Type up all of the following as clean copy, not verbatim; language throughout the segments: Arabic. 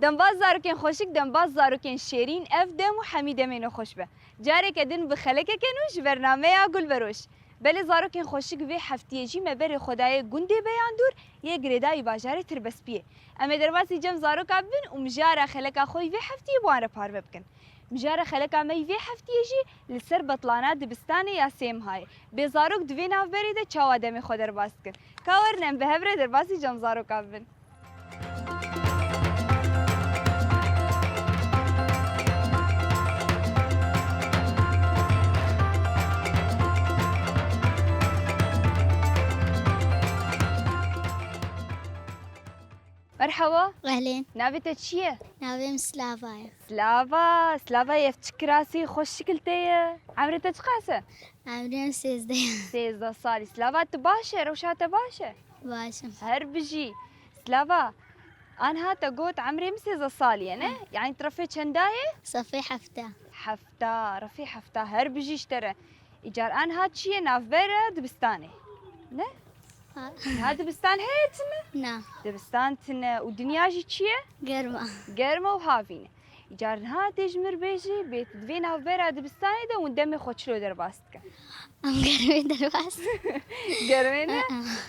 دنباز زاروكين خوشك دنباز زاروكين شيرين اف دم وحميد منو خوش به جارك ادن بخلك کنوش برنامه یا گل بروش بله زاروکین خوشک وی هفتیه جی مبر خدای گنده بیان دور یه گردای باجار تربسپیه اما درواسی جم زاروک ابن و مجاره خلک خوی وی هفتیه بوانه پار بکن مجاره خلک می وی هفتیه جی لسر بطلانات دبستان یا سیم های به زاروک دوی ناف بريده چاوا دم خودر باست کن کاور نم به هبره درواسی جم زاروک ابن مرحبا أهلين. نابتة چیه؟ ناویم سلافايا. سلافا يفتك راسي خوش شكلتي عمرتك قاسة؟ عمري 16. 16 سالي سلافا تباشر وشاتا باشا باشا. هربجي سلافا أنا هاتا قوت عمري 16 سالي أنا يعني ترفي چنداية؟ صفي حفتة. حفتا رفي حفتا هربجي اشترى إيجار أنا هات شي ناف بيرا دبستاني نه؟ هاد دبستان هيتنا؟ نعم. دبستان تنا ودنياجي چيه؟ قرمة. قرمة وهافينه إيجار هاد تجمر بيجي بيت دوينا وبيرا دبستاني ده وندمي خوتشلو درباستك أم قرمي درباس. قرمينه؟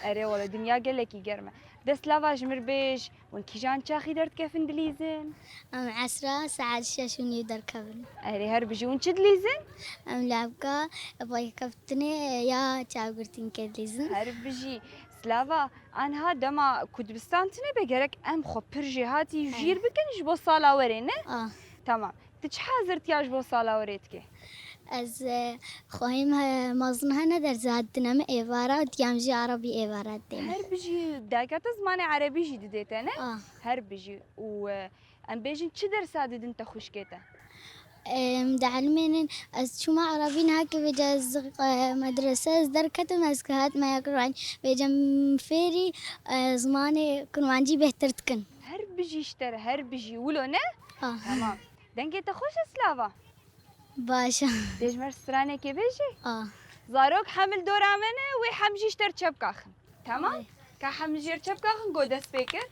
أري والله دنيا قالك قرمة دس لافا جمر بيج ونكيجان شاخي درت كيف اندليزن؟ أم عسرة ساعات شاشون يدر كبن. أري هربجي ونش دليزن؟ أم لعبكا أبغى كفتني يا تاغرتين كدليزن. هربجي سلافا أنا هاد دما كدبستان تنا بقرك أم خو برجي هاتي جير بكن جبو صالة ورينه؟ تمام تش حازرت يا جبو صالة وريتك؟ از خواهیم مزنها ندر زادنا من إيفارة وديامجي عربي إيفارات دينا. هربجي داكات زمان عربي جي ديتنا؟ هربجي و أم بيجن چه درسات دنت خوش كيتا؟ مدعلمين از شما عربين هاك بجاز مدرسة از در كتم از كهات ما يقرأن بيجم فيري زماني كنوانجي بهتر تكن. هربجي اشترى هربجي ولو نه؟ تمام دنگه خوش سلافا؟ باشا. ديج مرسرانه كي بيجي؟ زاروك حمل دور عمنه وحمجي اشتر چبكاخن تمام؟ كحمجي چبكاخن قو دست بيكر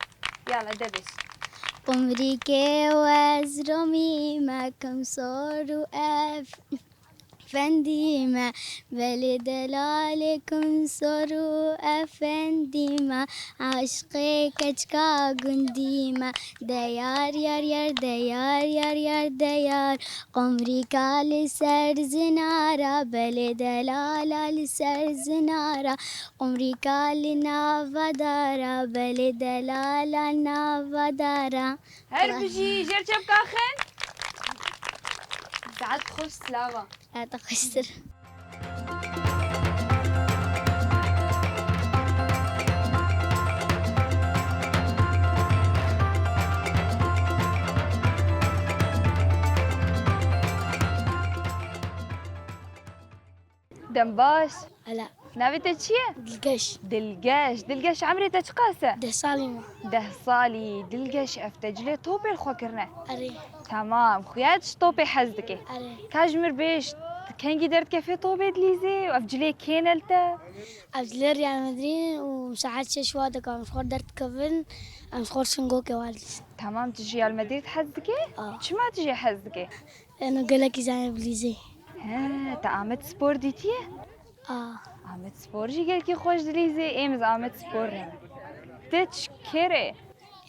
يلا دبس أمريكا وازرمي ما كم صاروا أفنديما بل دلالكم صاروا أفنديما عشقي كجكا قنديما ديار يار يار ديار يار يار ديار أمريكا لسر زنارة بل دلالة لسر زنارة أمريكا لنافدارة بل دلالة نافدارة هربجي جير چبكاخن ساعات خوش سلافا لا تخسر. دنباش لا نابتة چيه؟ دلقاش عمري تشقاسة؟ 10 سالي 10 صالي دلقاش افتجلي طوبي الخوكرنا أري تمام خوياتش طوبي حزدكي أري كاجمر بيش كان قدرت كيفي طوبي دليزي وافجلي كينلتا أبدلر ريال مدريد وساعات شوادك أم شخور درت كفن أم شخور شنقوك والدس. تمام تجي على المدريد حزدكي؟ شما تجي حزدكي؟ أنا قلك زين بليزي. ها تا عملت سبور ديتيه؟ عملت سبور جي قالكي خوش دليزي ايمز عملت سبور تشكري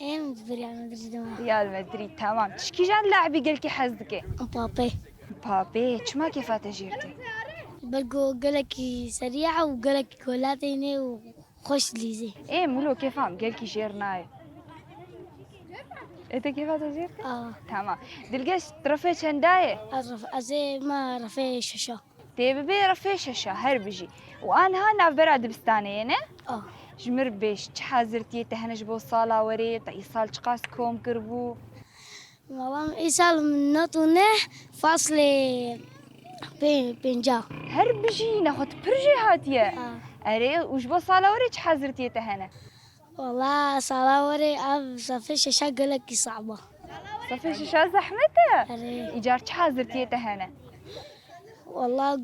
إيه بريال مدريد ريال مدريد تمام تشكي جان لاعبي قالكي حزدكي؟ بابي شما كيف تجيرتي؟ بلقو قلك سريعة وقلك كولاتيني وخش ليزي. ايه مولو كيف عم قالكي جيرناي انت كيف تجيرتي؟ تمام دلقاش ترفي شنداية؟ أزي ما رفي شاشة. تيبي رفي شاشة هربجي وأنا هنا برا دبستاني أنا؟ جمر بيش تحازرتي تهنج بو صالة وريت إيصال تقاس كوم كربو مام إيصال من نطونه فاصل بينجا هربجي ناخد برجي هاتيه أري وش بو صالة وريت تحازرتي تهنا والله صالة وري أب صفي شاشة قلك صعبة صفي شاشة زحمته أري إيجار تحازرتي تهنا والله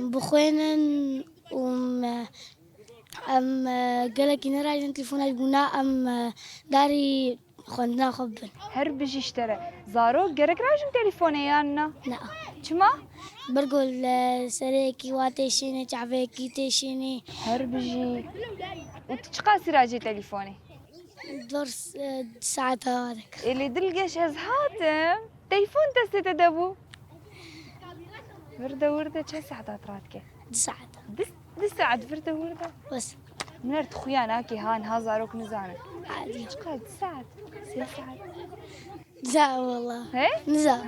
بخوينا أم قالك نراجع تليفون البناء أم داري خلنا خبن هر بجي اشترى زارو جرك راجم تليفوني يانا لا شما برقول سريكي واتيشيني تعفيكي تيشيني هر بجي وتشقاسي راجي تليفوني درس ساعة هذاك اللي دلقش هاتم تليفون تستي تدبو وردة كم ساعة راتك ساعة دس ساعة وردة بس منرت خوياناكي هان هازاروك نزانك عادي قد ساعة 6 ساعات زا والله هي نزا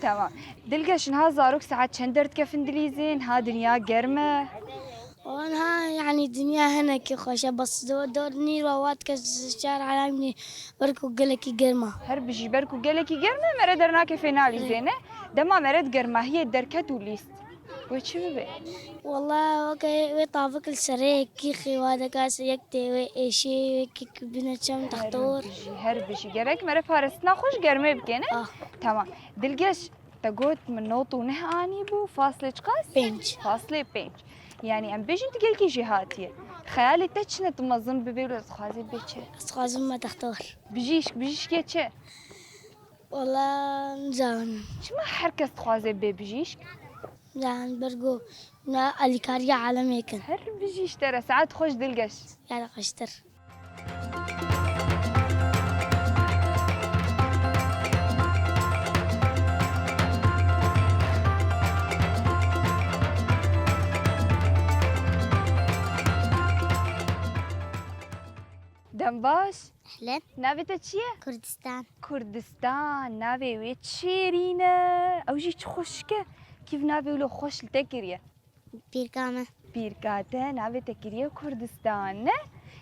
تمام دلقش هازاروك ساعات شندرت كيف اندليزين ها دنيا قرمة وانا يعني الدنيا هنا كي خوشة بس دور نير ووات كالشارع على بركو قلكي قرمة هر بجي بركو قالكي قرمة مرد درناكي فينالي زينة دما مرد قرمة هي الدركات وليست وشو ببي والله اوكي ويطافك السريك كيخي وهذا كاس يكتي وإيشي كيك بنتشم تختور هر بجي قالك مرة فارسنا خوش قرمة بكينة تمام دلقش تقول من نوطو نه اني بو فاصلة قاس بينج فاصلة بينج يعني ام بيجي انت قالكي جهاتي خيالي تشنة تمظن ببي ولا تخازي بيتشي أسخاز ما تختار بيجيش كيتشي والله نزان شو ما حركة تخازي بيجيش نزان برقو نا الكاريا عالمي كن هر بيجيش ترى ساعات خوش دلقش يعني قشتر دنباش أهلا نابي تشيه كردستان كردستان نابي ويتشيرينا او جيت خوشكه كيف نابي ولو خوش التكريه بيركامة بيركاته نابي تكريه كردستان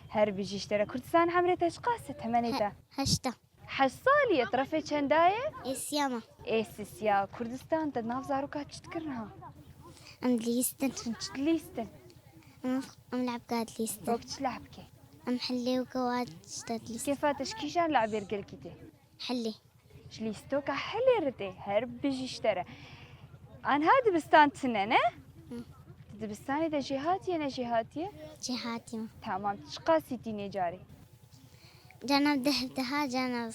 هر بيجيش ترى كردستان حمرة تشقاسة تمنيتا هشتا حصالية طرفي چنداية إسياما ايسيسيا كردستان تدناف زاروكات تشتكرنها أم ليستن ليستن أم لعب قاد ليستن وقت لعبكي أم حلي وكوات شتات ليستن كيف تشكيشان لعب يرقلكيتي حلي شليستوكا حلي رتي هرب بيجيش ترى أنا هاد بستان تسنة دبستاني دا جهاتي أنا جهاتي جهاتي تمام تشقاسي تيني جاري جانا دهها جانا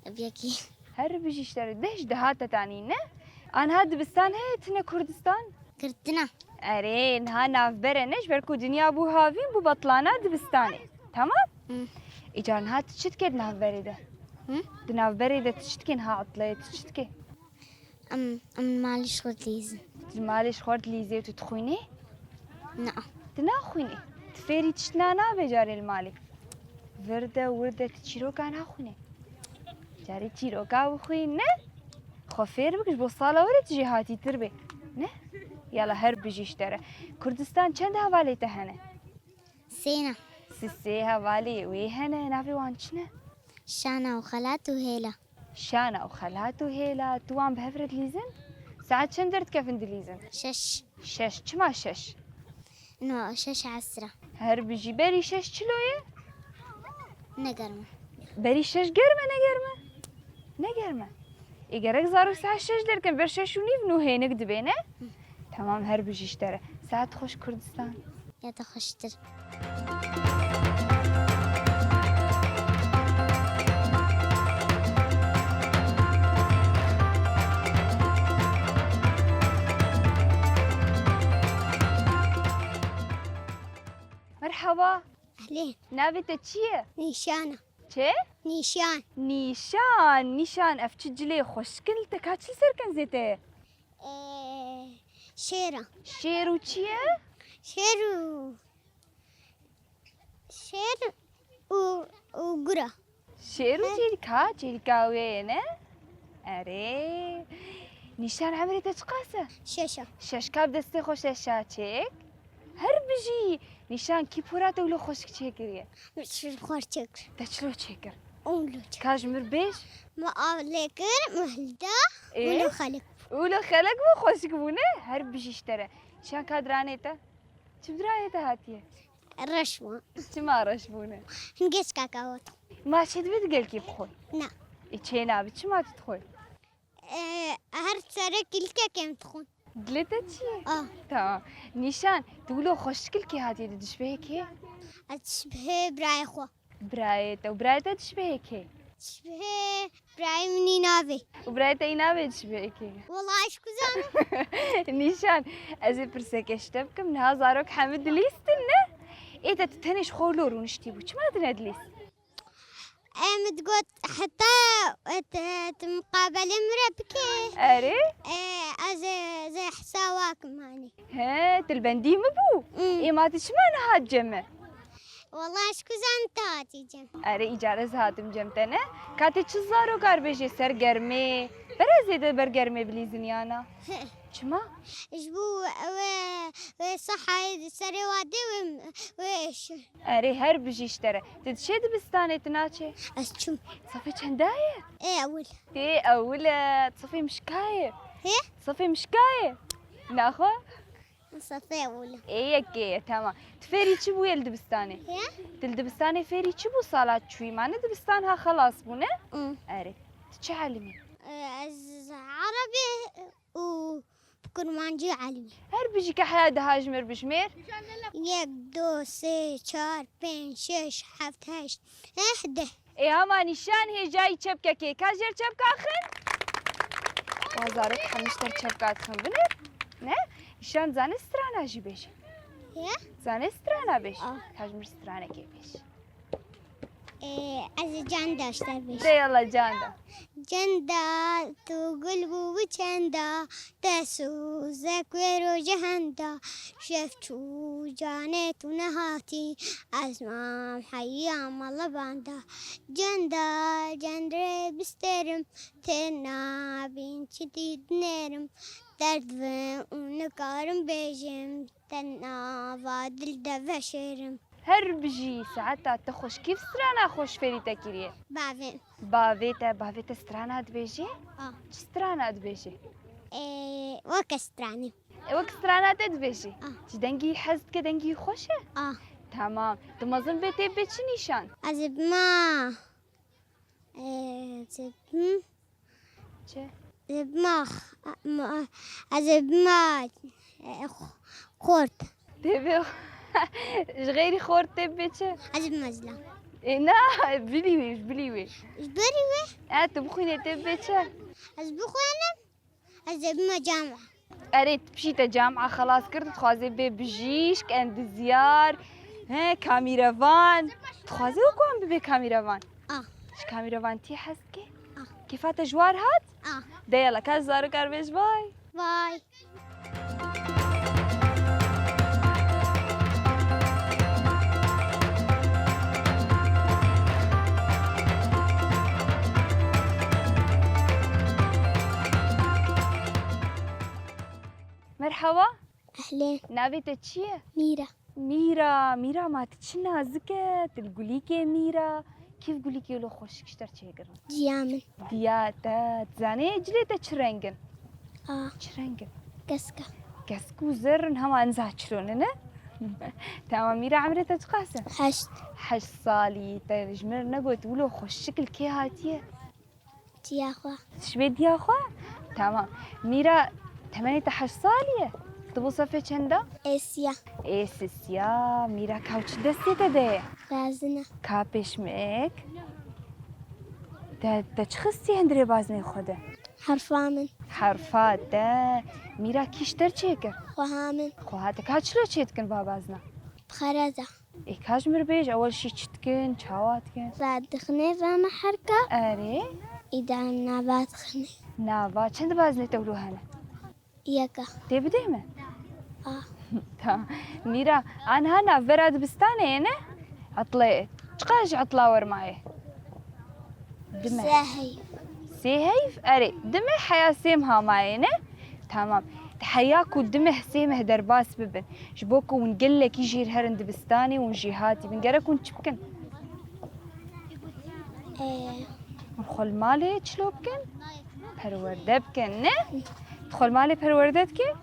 بيكي هر بيجيش ترى دهش دهاتا تانينا أنا هاد بستان هي تنا كردستان كرتنا أرين ها ناف برنش بركو دنيا بو هافين بو بطلانا دبستاني تمام إجان هات تشتكي دناف بريدة دناف بريدة تشتكي ها عطلية تشتكي أم ماليش خد ليزن مالش خورد ليزي وتتخويني نعم تناخويني تفيري تشتنانا بجاري المالي وردة تشيروكا ناخويني جاري تشيروكا وخوين خفير بكش بوصالة ولا تجيهاتي تربي نه يلا هرب بيجيش ترى كردستان چند هوالي تهنه سينا سسي هوالي ويهنه نافي وانشنه شانا وخالات وهيلا شانا وخالات وهيلا توان بهفرد ليزن ساعات شندرت كيف اندليزن شش چما شش إنه شش عسرة هر بيجي بري شش چلويه نقرمة بري شش قرمه نقرمه إيجارك زارو ساعة شش دركن برشش ونيف نو هينك دبينه تمام هر بيجيش ترى ساعات خوش كردستان يا تخشتر مرحبا أهلين نابي تشيه نيشانة چه نيشان نيشان افتجلي خوشكلتك هاتشي سركن زيته شيرة شيرو چيه شير وقرة شيرو چيلكا وينه اري نيشان عمري تشقاسه شاشة شش كاب دستي خوش شاچك هر بجي نيشان كي پورات ولو خوشك چيكريه مش خوشتك تشلو چيكر أولو كاجمر بيش ما أولكر مهلدا إيه؟ ولو خلق ولو خلق بو خوشك بونه هر بجي اشترى شان كادرانيتا چبدرانيتا هاتيه الرشوة چما رشبونه نقص كاكاوت ما شد بتقول كيف خوي نا إيشينا بتشما تدخل هر سرك الكا كم تخون قلتشي اه تمام نيشان تقولوا خوشكل كي هاتي تشبهك أتشبه براي خو برايته وبرايته تشبهك تشبه برايم نافي. وبرايتا ينابي تشبهكي. والله اشكو زانو. نيشان ازي برسك اشتبك من هازاروك حمد ليستنه. ايه تتهنش خولور ونشتيبو ما تندليس. تقول حتى مقابلة مربكة. اري زي حساواك ماني. ها تلبندي مبو. ايه ما تشمانها هالجمع. والله اشكو زانتاتي جم. اري اجارز هاتم جمتنا كاتي تشزارو قاربيجي سر قرمي برازي دبر قرمي بليزنيانا شما اشبو صحة سري وادي ويش. اري هر بجي اشترى تتشد بستاني تناتشي اشوم. صفي چندايه اول. تي اولى صفي مشكايه هي صفي مشكايه ناخو صفي اول. ايه كي تمام تفيري تشبو يلد بستاني هي تلدبستاني فيري تشبو صالات شوي ما ندبستانها خلاص بنا اري تشعلمي عربي وكرمانجي علمي. هر بيجي كحياة دهاجمر بشمير 1 2 3 4 5 6 7 8 11. ايه هما نشان هي جاي شبكة كي كاجر شبكة اخن وازارك حمشتر شبكات خن بنر نه نشان زاني سترانا جي بيش هي زاني سترانا بيش كاجمر سترانا كي بيش از جندا اشتر بيش. ده يلا جاندا جندا تو قلبو بچندا تسو زكويرو جهندا شفتو جانيتو نهاتي اسمام حيام الله باندا جندا جندري بسترم تنا بنتي تدنرم درد ونكارم بيجم تنا فادل دفشرم هر بجي ساعتها تخش كيف سترانا خوش فيري تكيريه بعدين بافيتا سترانا دبيجي سترانا دبيجي وكستراني. وقت سترانا تدبيجي دنگي حزت كدنگي خوشه تمام تمازن بيتي بيتش نيشان أزب ما چه أزب ما أزب ما خورت. تبي غيري خور تبي چه أزب مزلا. نا بليوي بليوي إيش بريوه؟ تبخيني تبي چه أزب خوانا أزب ما جامعة. اريت مشيت جامعة خلاص كرت تخوازي بيجيش كان زيار ها كاميرافان تخوازي وكون ببي كاميرافان اش كاميرافان تي حسكي كيفات جوار هات ده يلا كاز زارو كاربيش باي باي. مرحبا أهلين. نابي تتشيه ميرا. ميرا ما تتشنا زكت تقوليكي ميرا كيف قوليكي لو خوش كشتر تشيقر جيامن. دياتا تزاني جليتا تشرنجن تشرنجن كسكة. كسكو زرن هما انزاتشلون نه تمام ميرا عمرها تقاسم 8 صالي تجمر نقول ولو خوش شكل كي هاتيه تياخوا. شبيد يا اخوة تمام ميرا 8 صالية تبو صفي چندا إسيا. سيا ميرا كاوش دستي تده رازنة. كابش ميك ده تشخصي هندري بازني خوده حرفامن. حرفات ده ميرا كيشتر چيكر خوهامن. خوهاته كاچلو چيتكن بابازنا بخرزة. اي كاش مربيج اول شي چتكن چاواتكن بعد خني رانا حركة. اري إذا نبات خني. نابا چند بازني تقولو هنا يكا. دي بديمه تمام ميرا انا هنا براد بستاني انا عطلي تقاش عطلاور معي دمه سيهيف اري دمه حيا سيمها معينه تمام تحياكو دمه سيمه درباس ببن جبوكو ونقلك يجي الهرند بستاني ونجي هاتي بنقرك ونشبكن ونخل مالي تشلوبكن پرورده بکن نه تخل مالي پروردتكي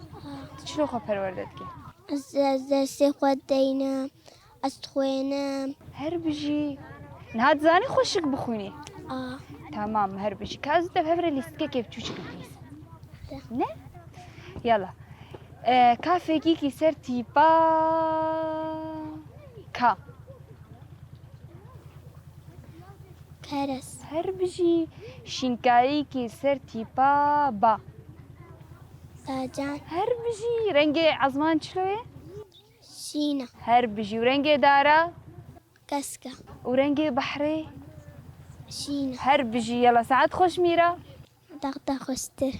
تشلو خو پروردتكي از خود دینم از خوینم هر بجي نهاد زاني خوشك بخوني تمام هر بجي كاز تفهمر ليستكي كيف تشوشك بليس نه يلا كافي كيكي سرتي با فرس هر بجی شینکاری کی سر تیپا با باجان هر بجی رنگ عزمان چلوه شينة هر بجی و رنگ دارا كسكة و رنگ بحری شينة هر بجی یلا ساعت خوش میرا دغدغ خستر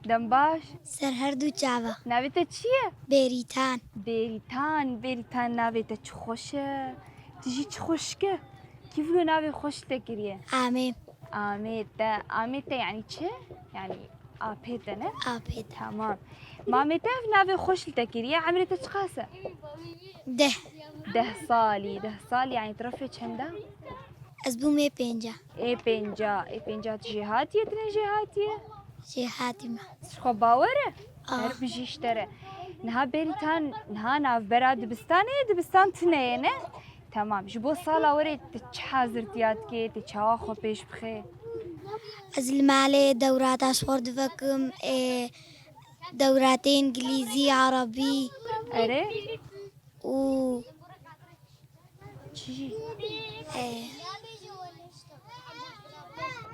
دم باش سر هردو چاوة ناویت چیه؟ بيريتان بریتان ناویت چه خوشه تجی چه خوشکه کیفلو ناوی خوش تکریه عاميم آمیته یعنی چه؟ یعنی آپیته نه؟ آبيد تمام مامته ناوی خوش تکریه عمرت چه قاسه؟ ده 10 سال یعنی طرفه چنده؟ أزبو مي بينجا ای پنجا جهاتیه تنه جهاتیه؟ شي حاتمة خب باوره؟ آه. هر بجیشتره نها بریتان نها ناف برا دبستان تنه نه؟ تمام جبو سالا وره تچ حاضرتیات که تچاوا خو پیش بخه از المالي دورات أشورد فكم دورات إنجليزي عربي اره؟ و چی؟ إيه،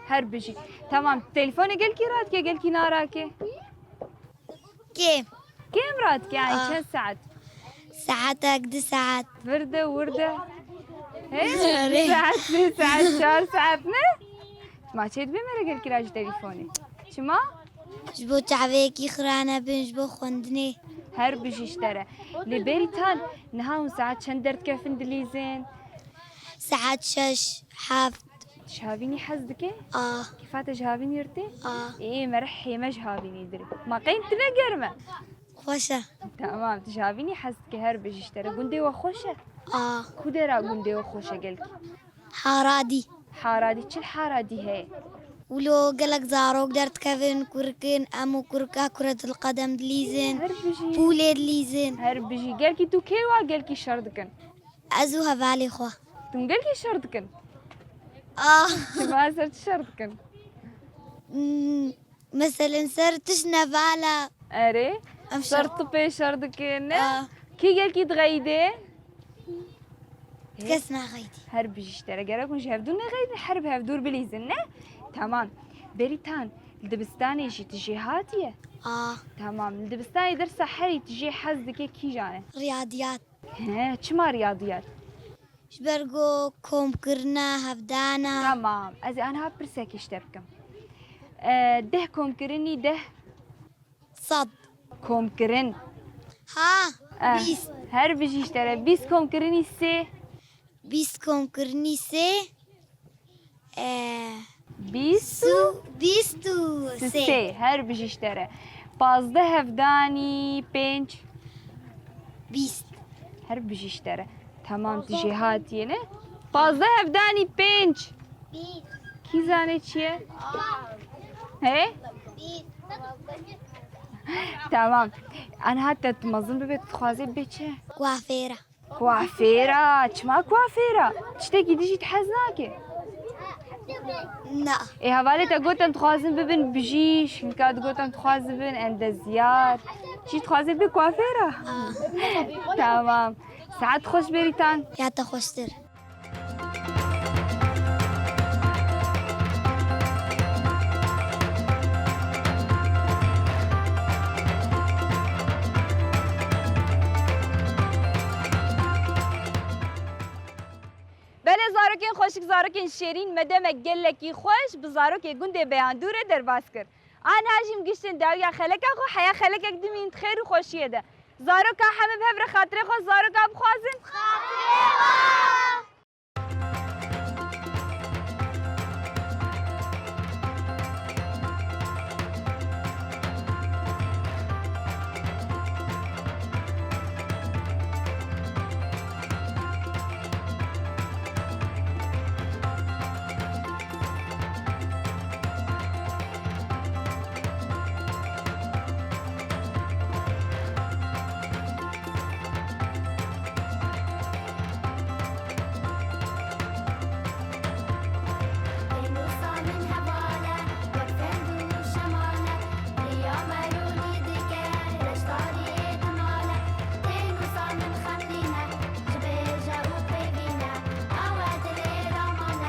هر بجی تمام تلفون گل کی رات که گل کی نارا که؟ كيف كم رات که یعنی آه. چند ساعت؟ ساعتك دي ساعات ورده آره. ساعت 3 ساعت 4 ساعت نه؟ ما چید بمیره گل کی راج تلفونی چما؟ جبو تعبيكي خرانة بن جبو خندني هر بجیشتره لبریتان نها اون ساعت چند درد کف اندلیزین ساعات شش حافظ تشهابيني حزدك آه كيفات جهابيني يرتي آه ايه مرحي ما جهابيني يدري ما قين تنقرمه خوشة تمام تجهابيني حزدك هر بجيشتري قندي وخوشه آه كودرا قندي وخوشه قلك حارادي حارادي تش الحارادي هي ولو قلق زاروك درت كفن كركن أمو كركا كرة القدم دليزن هر بجي بولي دليزن هر بجي قالكي تو كيوا قالكي شردكن أزوها بالي خوا تم قالكي شردكن آه ما صرت شردكن مثلا سرتش نفالة اري أمشر. صرت بي شردكن آه كي قالكي تغيدي كسنا غيدي هر بجيشتري قالكم شهفدون غيد الحرب هفدور بليزن تمام بريتان الدبستاني شي تجي هاتيه آه تمام الدبستاني درس حري تجي حزدك كي جانه رياضيات ها شما رياضيات شبرقو كوم كرنا هفدانا تمام ازي انا برسك اشتركم ده كوم كرني ده صد كوم كرن ها بيس هر بجيشتري بيس كوم كرني سي بيس كوم كرني سي بيسو بيستو سي سي هر بجيشتري 15 هفداني بنج بيست هر بجيشتري تمام تجي هاتي نه 15 هفداني بنج کی زانه چیه؟ هی؟ تمام انا حتى تمظن ببيت تخوازي بچه كوافيرة كوافيرة چما كوافيرة تشتكي ديجي تحزناكي لا ايه هوالي تقوتن تخوازن ببن بجيش هنكا تقوتن تخوازن ببن اندزيات چي تخوازي بكوافيرة تمام ساعات خوش بريتان يا تخشتر بله زاروکین خوشک زاروکین شیرین مدام گلکی خوش بزاروک گنده بیان دوره در باز کرد آن هاجیم گشتن داویا خلکا خو حیا خلکا دمین خیر و خوشیه ده زاروکا همه به خاطر خو زاروکا بخوازن خاطر